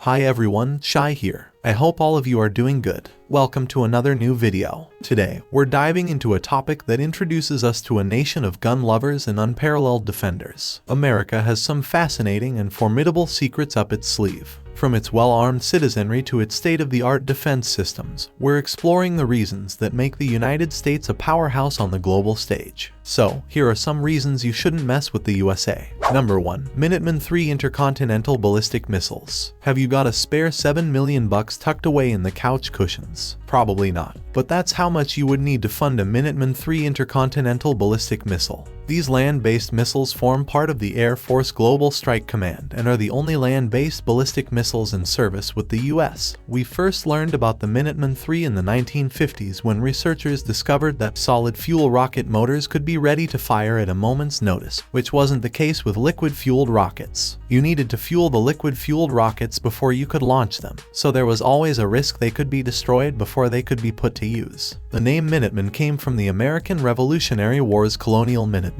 Hi everyone, Shai here. I hope all of you are doing good. Welcome to another new video. Today, we're diving into a topic that introduces us to a nation of gun lovers and unparalleled defenders. America has some fascinating and formidable secrets up its sleeve. From its well-armed citizenry to its state-of-the-art defense systems, we're exploring the reasons that make the United States a powerhouse on the global stage. So, here are some reasons you shouldn't mess with the USA. Number 1. Minuteman III Intercontinental Ballistic Missiles. Have you got a spare $7 million tucked away in the couch cushions? Probably not. But that's how much you would need to fund a Minuteman III Intercontinental Ballistic Missile. These land-based missiles form part of the Air Force Global Strike Command and are the only land-based ballistic missiles in service with the US. We first learned about the Minuteman III in the 1950s when researchers discovered that solid-fuel rocket motors could be ready to fire at a moment's notice, which wasn't the case with liquid-fueled rockets. You needed to fuel the liquid-fueled rockets before you could launch them, so there was always a risk they could be destroyed before they could be put to use. The name Minuteman came from the American Revolutionary War's colonial Minutemen,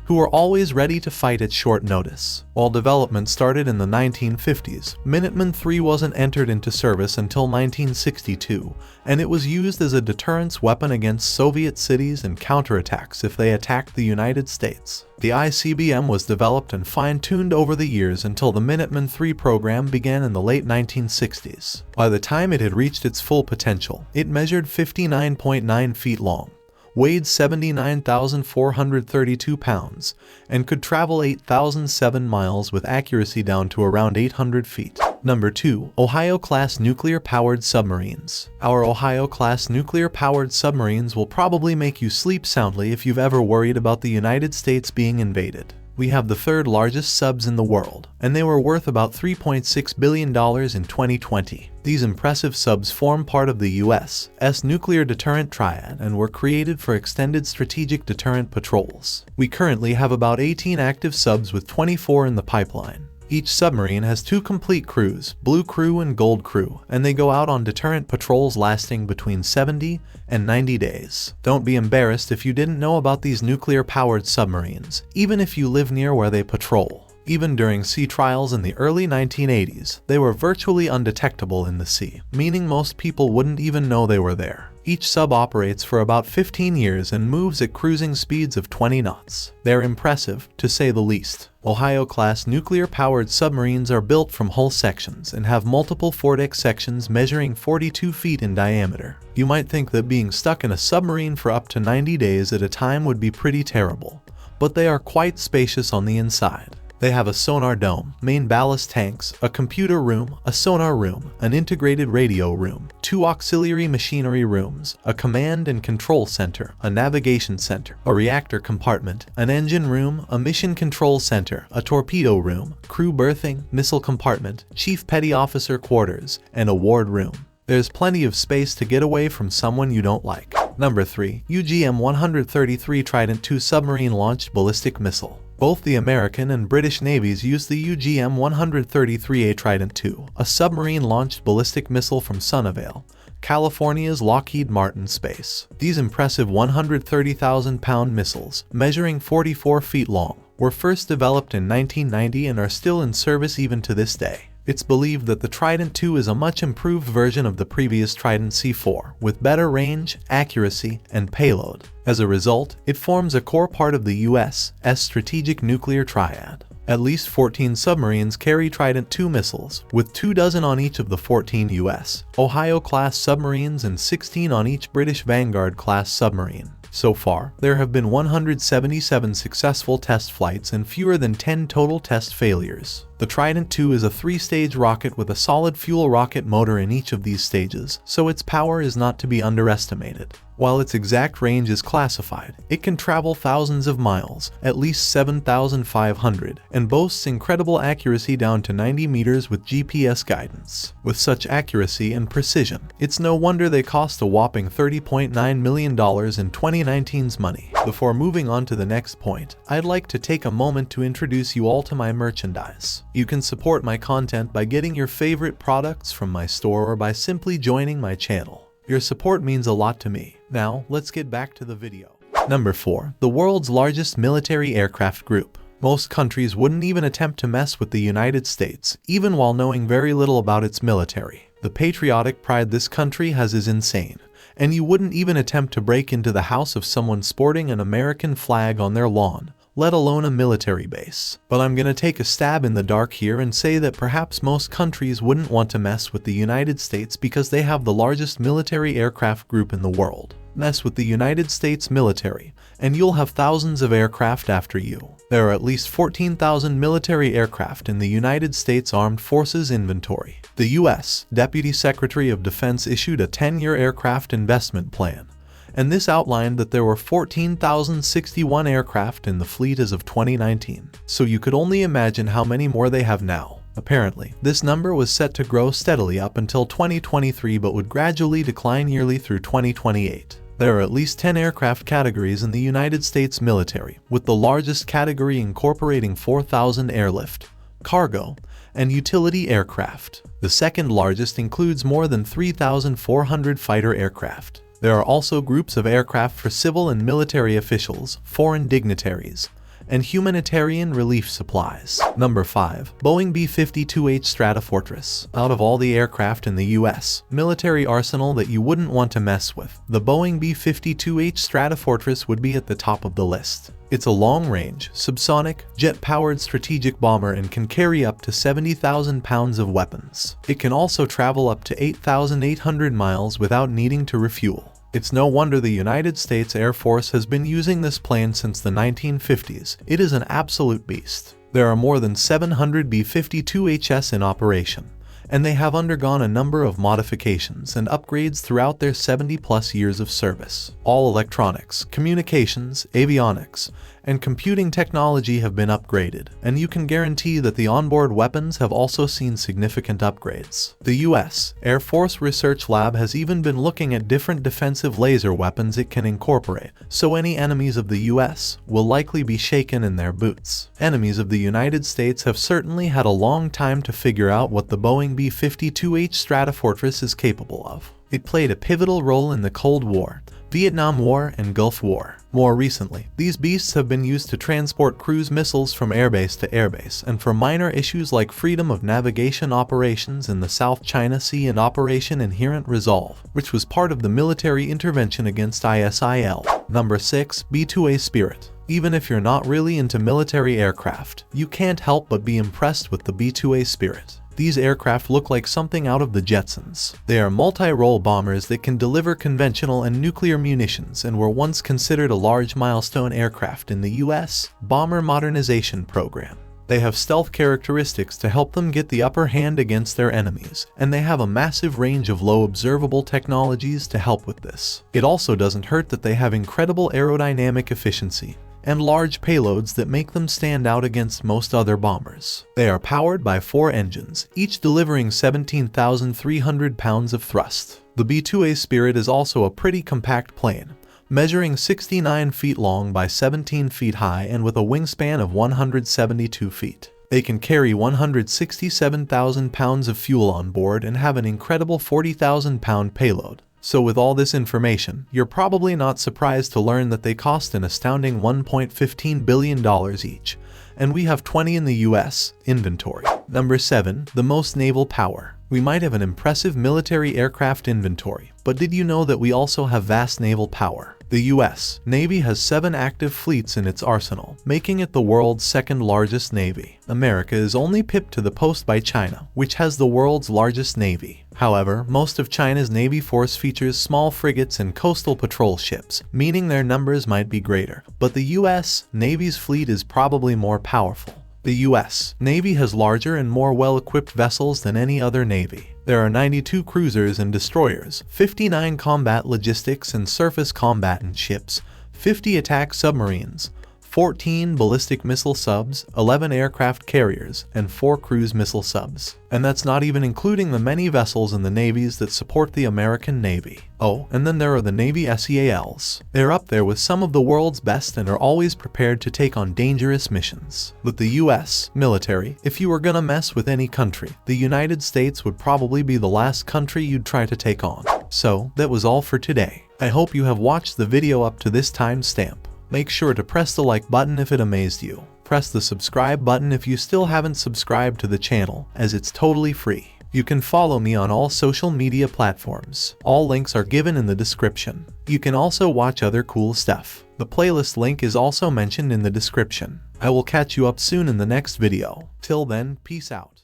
who were always ready to fight at short notice. While development started in the 1950s, Minuteman III wasn't entered into service until 1962, and it was used as a deterrence weapon against Soviet cities and counterattacks if they attacked the United States. The ICBM was developed and fine-tuned over the years until the Minuteman III program began in the late 1960s. By the time it had reached its full potential, it measured 59.9 feet long, weighed 79,432 pounds, and could travel 8,007 miles with accuracy down to around 800 feet. Number 2. Ohio-class nuclear-powered submarines. Our Ohio-class nuclear-powered submarines will probably make you sleep soundly if you've ever worried about the United States being invaded. We have the third largest subs in the world, and they were worth about $3.6 billion in 2020. These impressive subs form part of the U.S.'s nuclear deterrent triad and were created for extended strategic deterrent patrols. We currently have about 18 active subs with 24 in the pipeline. Each submarine has 2 complete crews, Blue Crew and Gold Crew, and they go out on deterrent patrols lasting between 70 and 90 days. Don't be embarrassed if you didn't know about these nuclear-powered submarines, even if you live near where they patrol. Even during sea trials in the early 1980s, they were virtually undetectable in the sea, meaning most people wouldn't even know they were there. Each sub operates for about 15 years and moves at cruising speeds of 20 knots. They're impressive, to say the least. Ohio-class nuclear-powered submarines are built from hull sections and have multiple foredeck sections measuring 42 feet in diameter. You might think that being stuck in a submarine for up to 90 days at a time would be pretty terrible, but they are quite spacious on the inside. They have a sonar dome, main ballast tanks, a computer room, a sonar room, an integrated radio room, 2 auxiliary machinery rooms, a command and control center, a navigation center, a reactor compartment, an engine room, a mission control center, a torpedo room, crew berthing, missile compartment, chief petty officer quarters, and a ward room. There's plenty of space to get away from someone you don't like. Number 3. UGM-133 Trident II Submarine-Launched Ballistic Missile. Both the American and British navies use the UGM-133A Trident II, a submarine-launched ballistic missile from Naval, California's Lockheed Martin Space. These impressive 130,000-pound missiles, measuring 44 feet long, were first developed in 1990 and are still in service even to this day. It's believed that the Trident II is a much improved version of the previous Trident C4, with better range, accuracy, and payload. As a result, it forms a core part of the U.S.'s strategic nuclear triad. At least 14 submarines carry Trident II missiles, with 24 on each of the 14 U.S. Ohio-class submarines and 16 on each British Vanguard-class submarine. So far, there have been 177 successful test flights and fewer than 10 total test failures. The Trident II is a 3-stage rocket with a solid-fuel rocket motor in each of these stages, so its power is not to be underestimated. While its exact range is classified, it can travel thousands of miles, at least 7,500, and boasts incredible accuracy down to 90 meters with GPS guidance. With such accuracy and precision, it's no wonder they cost a whopping $30.9 million in 2019's money. Before moving on to the next point, I'd like to take a moment to introduce you all to my merchandise. You can support my content by getting your favorite products from my store or by simply joining my channel. Your support means a lot to me. Now, let's get back to the video. Number 4. The world's largest military aircraft group. Most countries wouldn't even attempt to mess with the United States, even while knowing very little about its military. The patriotic pride this country has is insane, and you wouldn't even attempt to break into the house of someone sporting an American flag on their lawn, let alone a military base. But I'm gonna take a stab in the dark here and say that perhaps most countries wouldn't want to mess with the United States because they have the largest military aircraft group in the world. Mess with the United States military, and you'll have thousands of aircraft after you. There are at least 14,000 military aircraft in the United States Armed Forces inventory. The U.S. Deputy Secretary of Defense issued a 10-year aircraft investment plan, and this outlined that there were 14,061 aircraft in the fleet as of 2019, so you could only imagine how many more they have now. Apparently, this number was set to grow steadily up until 2023 but would gradually decline yearly through 2028. There are at least 10 aircraft categories in the United States military, with the largest category incorporating 4,000 airlift, cargo, and utility aircraft. The second largest includes more than 3,400 fighter aircraft. There are also groups of aircraft for civil and military officials, foreign dignitaries, and humanitarian relief supplies. Number 5. Boeing B-52H Stratofortress. Out of all the aircraft in the US military arsenal that you wouldn't want to mess with, the Boeing B-52H Stratofortress would be at the top of the list. It's a long-range, subsonic, jet-powered strategic bomber and can carry up to 70,000 pounds of weapons. It can also travel up to 8,800 miles without needing to refuel. It's no wonder the United States Air Force has been using this plane since the 1950s. It is an absolute beast. There are more than 700 B-52HS in operation, and they have undergone a number of modifications and upgrades throughout their 70-plus years of service. All electronics, communications, avionics, and computing technology have been upgraded, and you can guarantee that the onboard weapons have also seen significant upgrades. The U.S. Air Force Research Lab has even been looking at different defensive laser weapons it can incorporate, so any enemies of the U.S. will likely be shaken in their boots. Enemies of the United States have certainly had a long time to figure out what the Boeing B-52H Stratofortress is capable of. It played a pivotal role in the Cold War, Vietnam War, and Gulf War. More recently, these beasts have been used to transport cruise missiles from airbase to airbase and for minor issues like freedom of navigation operations in the South China Sea and Operation Inherent Resolve, which was part of the military intervention against ISIL. Number 6. B-2A Spirit. Even if you're not really into military aircraft, you can't help but be impressed with the B-2A Spirit. These aircraft look like something out of the Jetsons. They are multi-role bombers that can deliver conventional and nuclear munitions and were once considered a large milestone aircraft in the U.S. Bomber Modernization Program. They have stealth characteristics to help them get the upper hand against their enemies, and they have a massive range of low observable technologies to help with this. It also doesn't hurt that they have incredible aerodynamic efficiency and large payloads that make them stand out against most other bombers. They are powered by 4 engines, each delivering 17,300 pounds of thrust. The B-2A Spirit is also a pretty compact plane, measuring 69 feet long by 17 feet high and with a wingspan of 172 feet. They can carry 167,000 pounds of fuel on board and have an incredible 40,000 pound payload. So with all this information, you're probably not surprised to learn that they cost an astounding $1.15 billion each, and we have 20 in the US inventory. Number 7. The most naval power. We might have an impressive military aircraft inventory, but did you know that we also have vast naval power? The US Navy has 7 active fleets in its arsenal, making it the world's second largest navy. America is only pipped to the post by China, which has the world's largest navy. However, most of China's Navy force features small frigates and coastal patrol ships, meaning their numbers might be greater. But the US Navy's fleet is probably more powerful. The US Navy has larger and more well-equipped vessels than any other navy. There are 92 cruisers and destroyers, 59 combat logistics and surface combatant ships, 50 attack submarines, 14 ballistic missile subs, 11 aircraft carriers, and 4 cruise missile subs. And that's not even including the many vessels in the navies that support the American Navy. Oh, and then there are the Navy SEALs. They're up there with some of the world's best and are always prepared to take on dangerous missions. With the US military, if you were gonna mess with any country, the United States would probably be the last country you'd try to take on. So, that was all for today. I hope you have watched the video up to this timestamp. Make sure to press the like button if it amazed you. Press the subscribe button if you still haven't subscribed to the channel, as it's totally free. You can follow me on all social media platforms. All links are given in the description. You can also watch other cool stuff. The playlist link is also mentioned in the description. I will catch you up soon in the next video. Till then, peace out.